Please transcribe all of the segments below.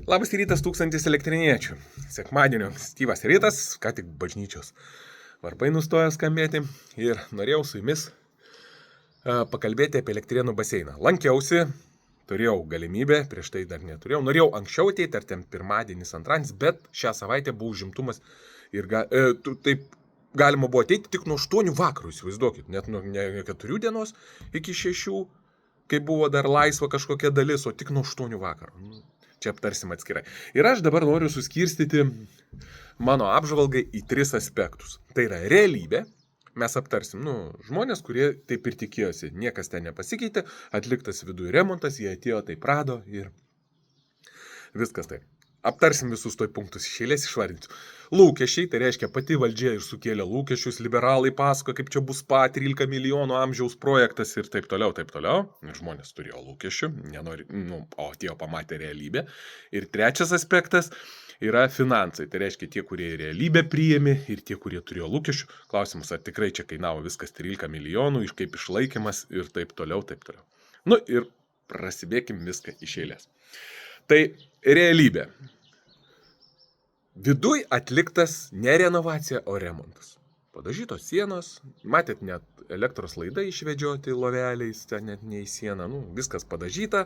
Labas rytas, tūkstantis elektriniečių. Sekmadienio ankstyvas rytas, ką tik bažnyčios varpai nustojo skambėti ir norėjau su jumis pakalbėti apie Elektrėnų baseiną. Lankiausi, turėjau galimybę, prieš tai dar neturėjau, norėjau anksčiau ateiti, ar ten pirmadienis, antradienis, bet šią savaitę buvo užimtumas ir taip galima buvo ateiti tik nuo 8 vakarų, įsivaizduokit, net nuo 4 dienos iki 6, kai buvo dar laisva kažkokia dalis, o tik nuo 8 vakarų. Čia aptarsim atskirai. Ir aš dabar noriu suskirstyti mano apžvalgai į 3 aspektus. Tai yra realybė. Mes aptarsim, žmonės, kurie taip ir tikėjosi. Niekas ten nepasikeitė, atliktas viduje remontas, jie atėjo, taip rado ir viskas taip. Aptarsim visus toj punktus iš eilės, išvardinsiu. Lūkesčiai, tai reiškia pati valdžia ir sukėlė lūkesčius, liberalai pasako, kaip čia bus 13 milijonų amžiaus projektas ir taip toliau, taip toliau. Žmonės turėjo lūkesčių, o tie pamatė realybę. Ir trečias aspektas yra finansai, tai reiškia tie, kurie realybę priėmė ir tie, kurie turėjo lūkesčių. Klausimas, ar tikrai čia kainavo viskas 13 milijonų, kaip išlaikymas ir taip toliau, taip toliau. Ir prasibėkim viską iš eilės. Tai realybė. Viduj atliktas ne renovacija, o remontas. Padažytos sienos, matėt net elektros laidai išvedžioti loveliais, ten net ne į sieną, viskas padažyta.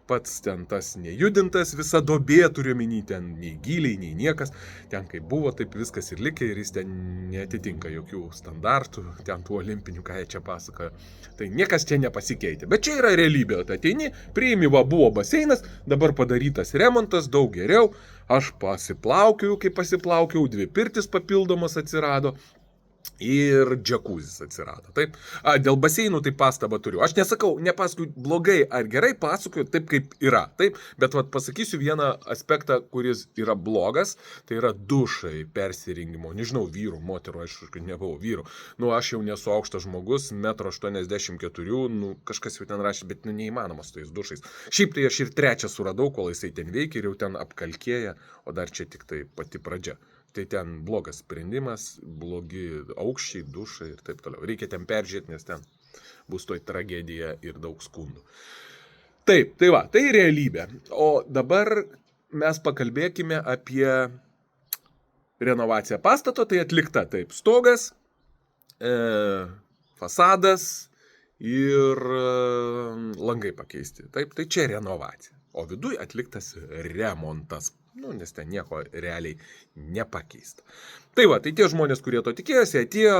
Pats ten tas nejudintas, visa duobė turiu minį, ten nei giliai, nei niekas. Ten kaip buvo, taip viskas ir likė ir jis ten neatitinka jokių standartų, ten tų olimpinių, ką jie čia pasakoja. Tai niekas čia nepasikeitė. Bet čia yra realybė, tai ateini, priimi, buvo baseinas, dabar padarytas remontas, daug geriau. Aš pasiplaukiau, kai pasiplaukiau, 2 pirtis papildomas atsirado. Ir džakuzis atsirado. Taip. Dėl baseinų tai pastabą turiu. Aš nesakau, nepasakoju blogai ar gerai, pasakoju taip, kaip yra. Taip. Bet pasakysiu vieną aspektą, kuris yra blogas. Tai yra dušai persirengimo. Nežinau, vyrų, moterų, aš nebuvau vyrų. Aš jau nesu aukštas žmogus, 1,84 m. Kažkas jau ten rašė, bet neįmanomas su tais dušais. Šiaip tai aš ir 3 suradau, kol jisai ten veikia ir jau ten apkalkėja, o dar čia tik tai pati pradžia. Tai ten blogas sprendimas, blogi aukščiai, dušai ir taip toliau. Reikia ten peržiūrėti, nes ten bus toj tragedija ir daug skundų. Taip, tai realybė. O dabar mes pakalbėkime apie renovaciją pastato. Tai atlikta taip, stogas, fasadas ir langai pakeisti. Taip, tai čia renovacija. O viduj atliktas remontas. Nes ten nieko realiai nepakeista. Tai tie žmonės, kurie to tikėjosi, atėjo,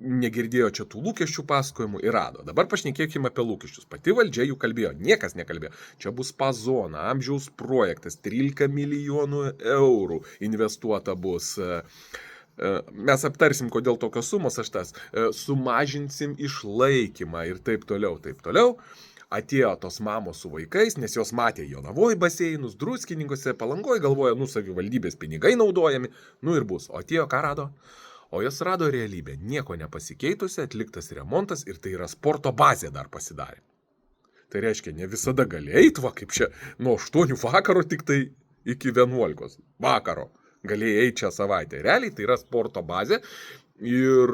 negirdėjo čia tų lūkesčių pasakojimų ir rado. Dabar pašnekėkime apie lūkesčius. Pati valdžia jų kalbėjo, niekas nekalbėjo. Čia bus pazona, amžiaus projektas, 13 milijonų eurų investuota bus. Mes aptarsim, kodėl tokios sumos sumažinsim išlaikymą ir taip toliau, taip toliau. Atėjo tos mamos su vaikais, nes jos matė Jonavoj baseinus, Druskininkuose, Palangoj, galvoja, savivaldybės pinigai naudojami, ir bus. O atėjo ką rado? O jos rado realybę, nieko nepasikeitusi, atliktas remontas ir tai yra sporto bazė dar pasidarė. Tai reiškia, ne visada gali eiti, kaip čia, nuo 8 vakaro tik tai iki 11 vakaro galėjai eiti šią savaitę. Realiai tai yra sporto bazė. Ir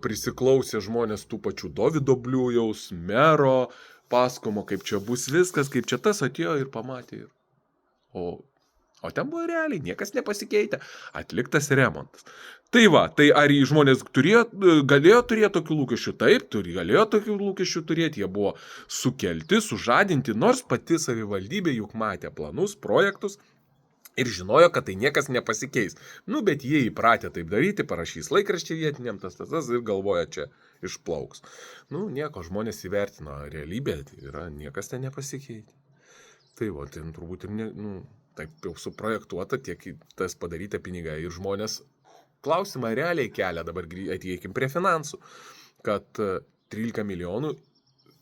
prisiklausė žmonės tų pačių Dovydo Bliujaus, mero, pasakomo, kaip čia bus viskas, kaip čia tas atėjo ir pamatė. O ten buvo realiai, niekas nepasikeitė, atliktas remontas. Tai ar žmonės galėjo turėti tokių lūkesčių? Taip, galėjo tokių lūkesčių turėti, jie buvo sukelti, sužadinti, nors pati savivaldybė juk matė planus, projektus. Ir žinojo, kad tai niekas nepasikeis. Bet jie įpratę taip daryti, parašys laikraštį vietiniam, tas ir galvoja, čia išplauks. Nieko, žmonės įvertino realybę, niekas ten nepasikeitė. Tai ten turbūt ir taip jau suprojektuota, tiek tas padaryta pinigai. Ir žmonės klausimą realiai kelia, dabar ateikim prie finansų, kad 13 milijonų,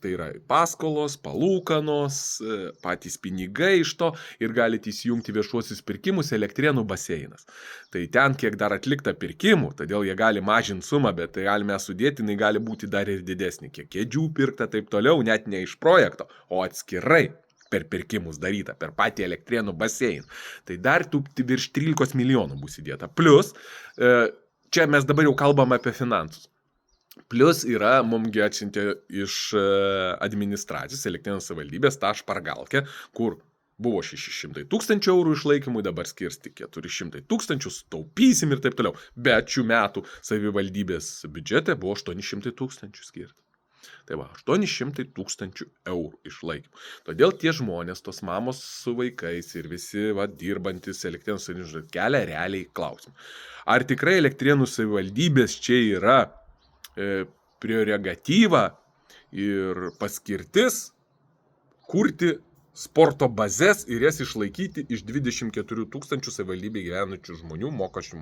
tai yra paskolos, palūkanos, patys pinigai iš to ir galite įsijungti viešuosius pirkimus Elektrėnų baseinas. Tai ten kiek dar atlikta pirkimų, todėl jie gali mažinti sumą, bet tai galime sudėti, jinai gali būti dar ir didesnė. Kiek kėdžių pirkta, taip toliau, net ne iš projekto, o atskirai per pirkimus daryta, per patį Elektrėnų baseiną. Tai dar virš 13 milijonų bus įdėta. Plus, čia mes dabar jau kalbam apie finansus. Plius yra, mumgi atsiuntė iš administracijos, Elektrėnų savivaldybės, tą špargalkę, kur Buvo 600 tūkstančių eurų išlaikymui, dabar skirs tik 400 tūkstančių, taupysim ir taip toliau. Bet šių metų savivaldybės biudžete buvo 800 tūkstančių skirti. Tai va, 800 tūkstančių eurų išlaikymų. Todėl tie žmonės, tos mamos su vaikais ir visi dirbantis Elektrėnų savivaldybės kelia realiai klausimą. Ar tikrai Elektrėnų savivaldybės čia yra prerogatyva ir paskirtis kurti sporto bazės ir jas išlaikyti iš 24 tūkstančių savivaldybėje gyvenančių žmonių mokesčių.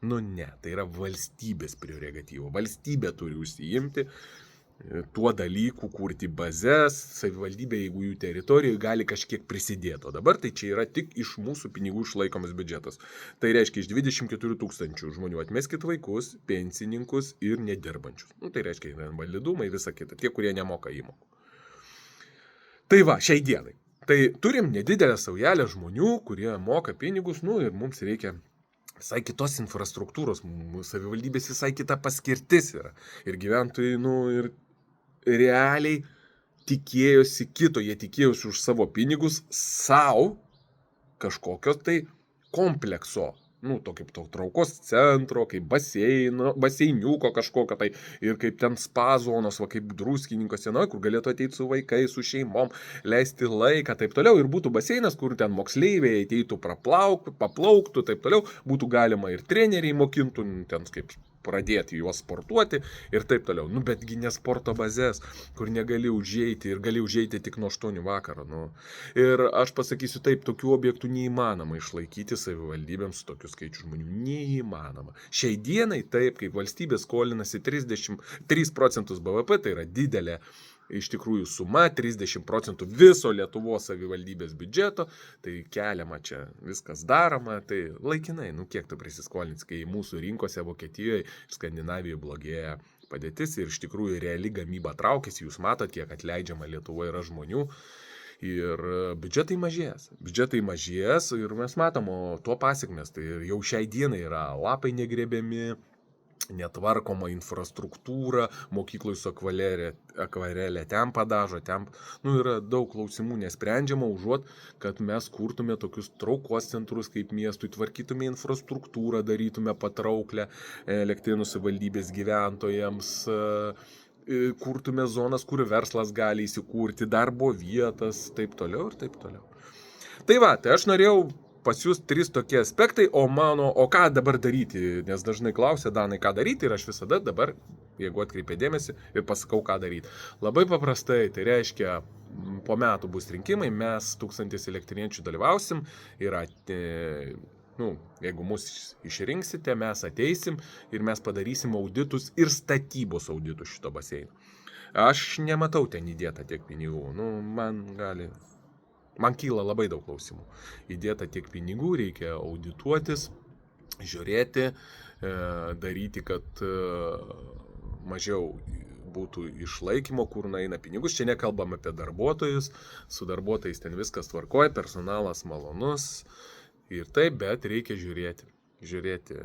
Nu ne, tai yra valstybės prerogatyva. Valstybė turi užsiimti tuo dalyku, kurti bazės, savivaldybė, jeigu jų teritorijoje gali kažkiek prisidėti. O dabar tai čia yra tik iš mūsų pinigų išlaikomas biudžetas. Tai reiškia, iš 24 tūkstančių žmonių atmeskit vaikus, pensininkus ir nedirbančius. Nu, tai reiškia, invalidumai, visa kita, tie, kurie nemoka įmokų. Tai va, šiai dienai. Tai turim nedidelę saujelę žmonių, kurie moka pinigus, nu ir mums reikia visai kitos infrastruktūros, savivaldybės visai kita paskirtis yra. Ir gyventojai, nu ir realiai tikėjosi kito, jie tikėjosi už savo pinigus savo kažkokio tai komplekso. Nu, to kaip to traukos centro, kaip baseiniuko kažkokio tai, ir kaip ten spa zonos, va kaip Druskininkuose, kur galėtų ateiti su vaikais, su šeimom, leisti laiką, taip toliau, ir būtų baseinas, kur ten moksleiviai ateitų paplauktų, taip toliau, būtų galima ir treneriai mokintų, ten kaip pradėti juos sportuoti ir taip toliau. Nu, betgi ne sporto bazės, kur negali užeiti ir gali užeiti tik nuo 8 vakaro. Nu. Ir aš pasakysiu taip, tokių objektų neįmanoma išlaikyti savivaldybėms tokių skaičių žmonių. Neįmanoma. Šiai dienai taip, kaip valstybė skolinasi 3% BVP, tai yra didelė iš tikrųjų suma, 30% viso Lietuvos savivaldybės biudžeto, tai keliama čia viskas daroma, tai laikinai, nu kiek tu prisiskolins, kai mūsų rinkose Vokietijoje ir Skandinavijoje blogėja padėtis ir iš tikrųjų reali gamyba traukiasi, jūs matot, kiek atleidžiama Lietuvoje yra žmonių ir biudžetai mažės ir mes matom, o to pasiekmes, tai jau šiai dienai yra lapai negrėbiami, netvarkoma infrastruktūra, mokykloj su akvarelė ten padažo, ten, nu, yra daug klausimų nesprendžiama, užuot, kad mes kurtume tokius traukos centrus kaip miestui, tvarkytume infrastruktūrą, darytume patrauklę Elektrėnų savivaldybės gyventojams, kurtume zonas, kur verslas gali įsikurti, darbo vietas, taip toliau ir taip toliau. Tai va, tai aš norėjau pas jūs 3 tokie aspektai, o ką dabar daryti, nes dažnai klausia, Danai, ką daryti, ir aš visada dabar, jeigu atkreipė dėmesį, ir pasakau, ką daryti. Labai paprastai, tai reiškia, po metų bus rinkimai, mes 1000 elektrėniečių dalyvausim ir jeigu mus išrinksite, mes ateisim ir mes padarysim auditus ir statybos auditus šito baseino. Aš nematau ten įdėta tiek pinigų, man kyla labai daug klausimų. Įdėta tiek pinigų, reikia audituotis, žiūrėti, daryti, kad mažiau būtų išlaikymo, kur eina pinigus. Čia nekalbam apie darbuotojus, su darbuotojais ten viskas tvarkoja, personalas malonus ir taip, bet reikia žiūrėti,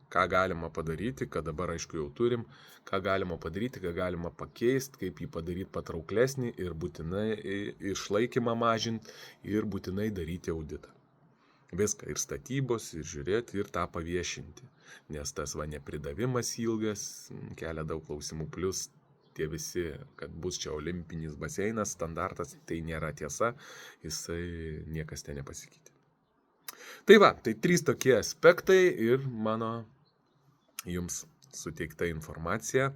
ką galima padaryti, ką dabar aišku jau turim, ką galima padaryti, ką galima pakeisti, kaip jį padaryti patrauklesnį ir būtinai išlaikymą mažinti ir būtinai daryti auditą. Viską, ir statybos, ir žiūrėti, ir tą paviešinti. Nes tas nepridavimas ilgas kelia daug klausimų, plus tie visi, kad bus čia olimpinis baseinas, standartas, tai nėra tiesa, jisai niekas ten nepasikeitė. Tai va, tai 3 tokie aspektai ir mano jums suteikta informacija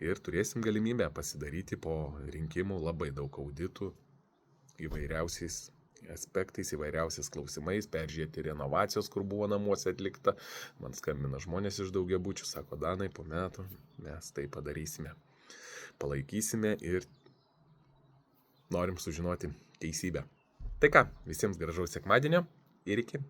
ir turėsim galimybę pasidaryti po rinkimų labai daug auditų įvairiausiais aspektais, įvairiausiais klausimais, peržiūrėti renovacijos, kur buvo namuose atlikta. Man skambina žmonės iš daugiabučių, sako, Danai, po metų mes tai padarysime, palaikysime ir norim sužinoti teisybę. Tai ką, visiems gražaus sekmadienio ir iki.